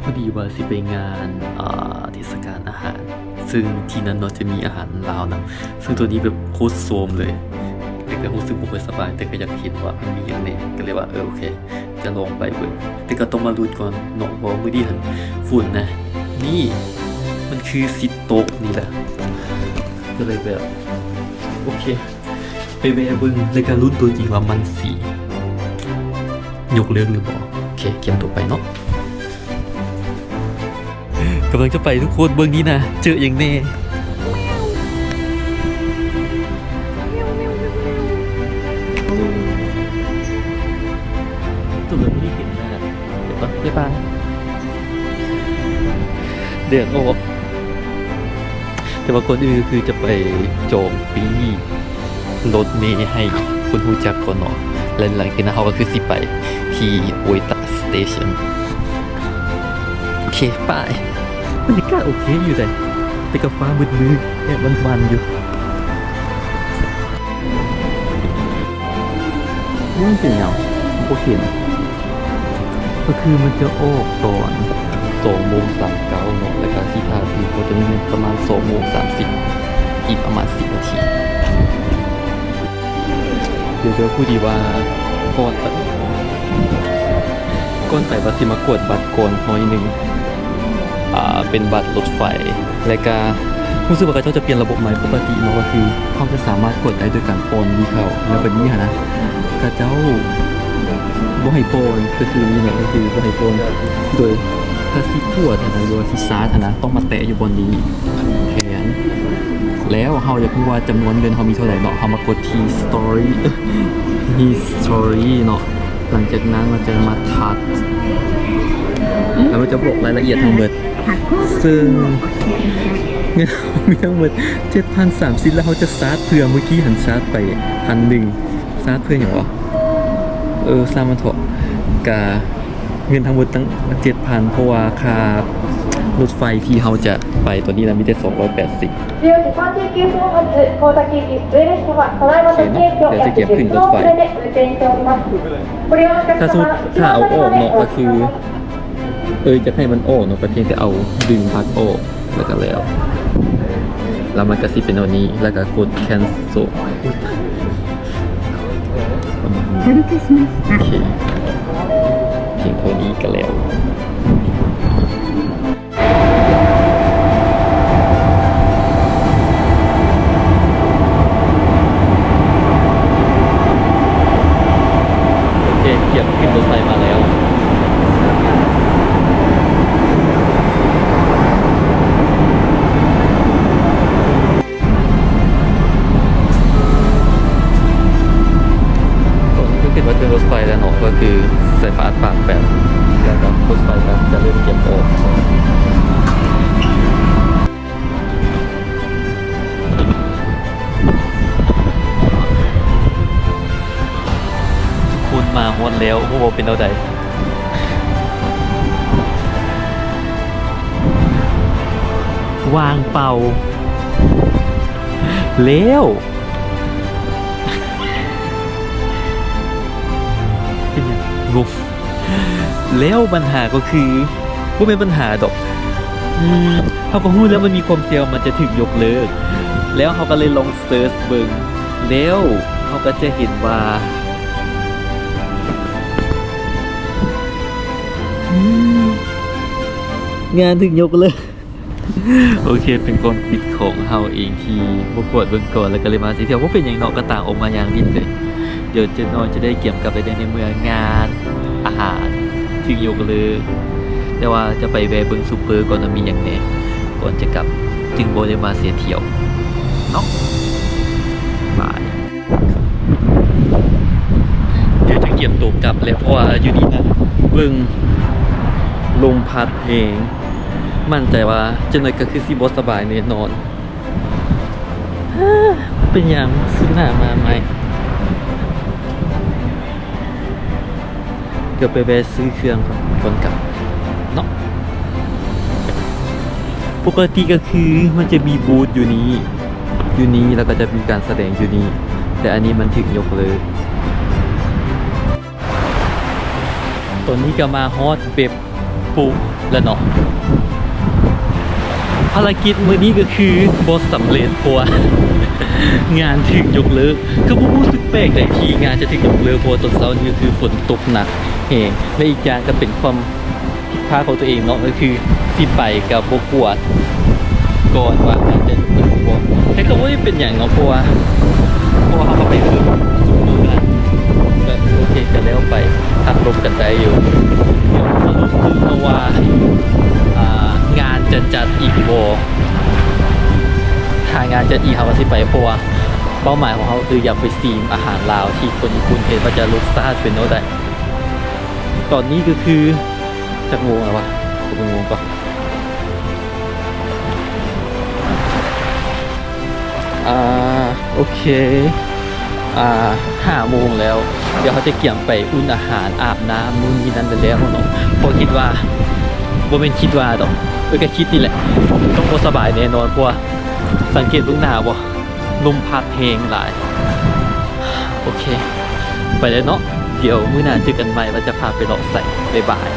อดีว่าสิไปงานเทศกาลอาหารซึ่งที่นั้นเนาะจะมีอาหารลาวนะซึ่งตัวนี้แบบโคตรโซมเลยแต่ก็รู้สึกบ่ค่อยสบายแต่ก็อยากเห็นว่ามันมีอย่างไรก็เลยว่าโอเคจะลองไปเบิ่งแต่ก็ต้องมาลุ้นก่อนเนาะเพราะมื้อนี้หันฝุ่นนะนี่มันคือซิโตะนี่แหละก็เลยแบบโอเคไปแวะเบิ่งแล้วก็ลุ้นตัวจริงว่ามันสิยกเลิกหรือบ่โอเคเตรียมตัวไปเนาะกำลังจะไปทุกคนเบื้องนี้นะเจออย่างแน่ตัวเราไม่ได้เห็นหน้าเดี๋ยวปะได้ปะเดือดโอ้แต่ว่าคนอื่นคือจะไปโจมปีรถเมย์ให้คุณรู้จักก่อนเนาะและหลังจากนั้นเขาก็คือสิไปที่โออิตะสเตชันโอเคไปบรรยากาศโอเคอยู่เลยแต่กับฟ้ามืดๆเนี่ยมันอยู่นี่มันเป็นยังโอเคนะก็คือมันจะออกตอน2:39เนาะแล้วก็ที่ท่าทีโคตรนี้ประมาณ2:30อีกประมาณ10 นาทีเดี๋ยวพูดดีว่าก่อนไปว่าสิมากดบัตรก่อนหน่อยหนึ่งเป็นบัตรรถไฟและก็รู้สึกว่าเขาจะเปลี่ยนระบบใหม่ปกติเนาะก็คือเขาจะสามารถกดได้ด้วยการโอนที่เขาแล้วแบบนี้นะก็เจ้าบ่ให้โอนก็คือนี่แหละก็คือบ่ให้โอนโดยถ้าสิทั่วแต่โดยที่สาธารณะต้องมาแตะอยู่บนนี้แทนแล้วเราอยากรู้ว่าจำนวนเงินเขามีเท่าไหร่เนาะเขามากดที่ story เนาะหลังจากนั้นเราจะมาทัดแล้วมันจะบอกรายละเอียดทั้งหมดซึ่งเงินมีทั้งหมด 7,030 แล้วเขาจะซาร์จเพื่อเมื่อกี้หันซาร์จไป1,000ซาร์จเพื่ออย่างวะซาร์มันเถอะกาเงินทั้งหมดตั้ง 7,000 เพราะว่าค่ารถไฟที่เขาจะไปตัวนี้นะมีแต่280โอเคเนาะเดี๋ยวจะเก็บขึ้นรถไฟถ้าเอาออกเนาะก็คือจะให้มันออกเนาะก็เพียงแต่เอาดึงพัดออกแล้วก็แล้วมันก็สิเป็นอันนี้แล้วก็กด cancel ประมาณนี้โอเคเพียงเท่านี้ก็แล้วโอเคเกียบขึ้นรถไฟมาแล้วว่าเป็นรถไฟแล้วเนาะก็คือสายพานปากแบบแล้วก็รถไฟก็จะเริ่มเก็บออกทุกคนมาฮวนแล้วโอ้โหเป็นเอาใดวางเป่าแล้วงงแล้วปัญหาก็คือว่าเป็นปัญหาดอกเขาก็พูดแล้วมันมีความเสี่ยงมันจะถึงยกเลิกแล้วเขาก็เลยลองเซิร์ชเบิ่งแล้วเขาก็จะเห็นว่างานถึงยกเลิกโอเคเป็นกลปิดของเฮาเองที่บกวดเบิ่งก่อนแล้วก็เลยมาสิเที่ยวว่าเป็นอย่างเนาะก็ต่างออกมาอย่างดิ้นเลยเดี๋ยวเจนอยจะได้เกี่ยวกับไปในเมืองงานอาหารถึงยกเลิกแต่ว่าจะไปแวะเบิ่งซูเปอร์ก่อนมีอย่างแน่ก่อนจะกลับจึงโบได้มาเสียเที่ยวเนาะบายเดี๋ยวจะเก็บตัวกลับแล้วเพราะว่าอยู่นี่นะเบิ่งลมพัดเองมั่นใจว่าเจนอยก็คือสิบ่สบายแน่นอนเป็นอย่างซื้อหน้ามาไหมเดี๋ยวไปแวะซื้อเครื่องก่อนกลับเนาะปกติก็คือมันจะมีบูธอยู่นี้แล้วก็จะมีการแสดงอยู่นี้แต่อันนี้มันถึงยกเลิกตอนนี้ก็มาฮอตเบบ ปุ๊บแล้วเนาะภารกิจมื้อนี้ก็คือบสสำเร็จเพราะว่างานถึกยกเลิกคือผมรู้สึกแปลกใจที่งานจะถึกยกเลิกเพราะว่าตอนเช้านี้ก็คือฝนตกหนักแฮงและอีกอย่างก็เป็นความผิดพลาดของตัวเองเนาะก็คือสิไปกับบกวดก่อนว่างานจะยกเลิกบ่แต่ก็บ่ได้เป็นอย่างเนาะเพราะว่าเขาก็ไปคือซุมมือกันก็โอเคก็แล้วไปทักลมกันได้อยู่เดี๋ยวมาลุ้นดูว่างานจะจัดอีกบ่ถ้างานจัดอีกเขาก็สิไปเพราะว่าเป้าหมายของเขาคืออยากไปซีมอาหารลาวที่คนญี่ปุ่นเห็นว่าจะรสชาติเป็นโน้ตได้ตอนนี้ก็คือจักโมงแล้ววะผมงงก่อนโอเค5 โมงแล้วเดี๋ยวเขาจะเกี่ยมไปอุ่นอาหารอาบน้ำนู่นนี่นั่นไปแล้วเนาะเพราะคิดว่าบ่เป็นคิดว่าดอกก็คิดนี่แหละต้องบ่สบายแน่นอนเพราะว่าสังเกตเบื้องหน้าบ่ลมพัดแรงหลายโอเคไปแล้วเนาะเดี๋ยวมื้อหน้าเจอกันใหม่ว่าจะพาไปเลาะใส่บ๊ายบาย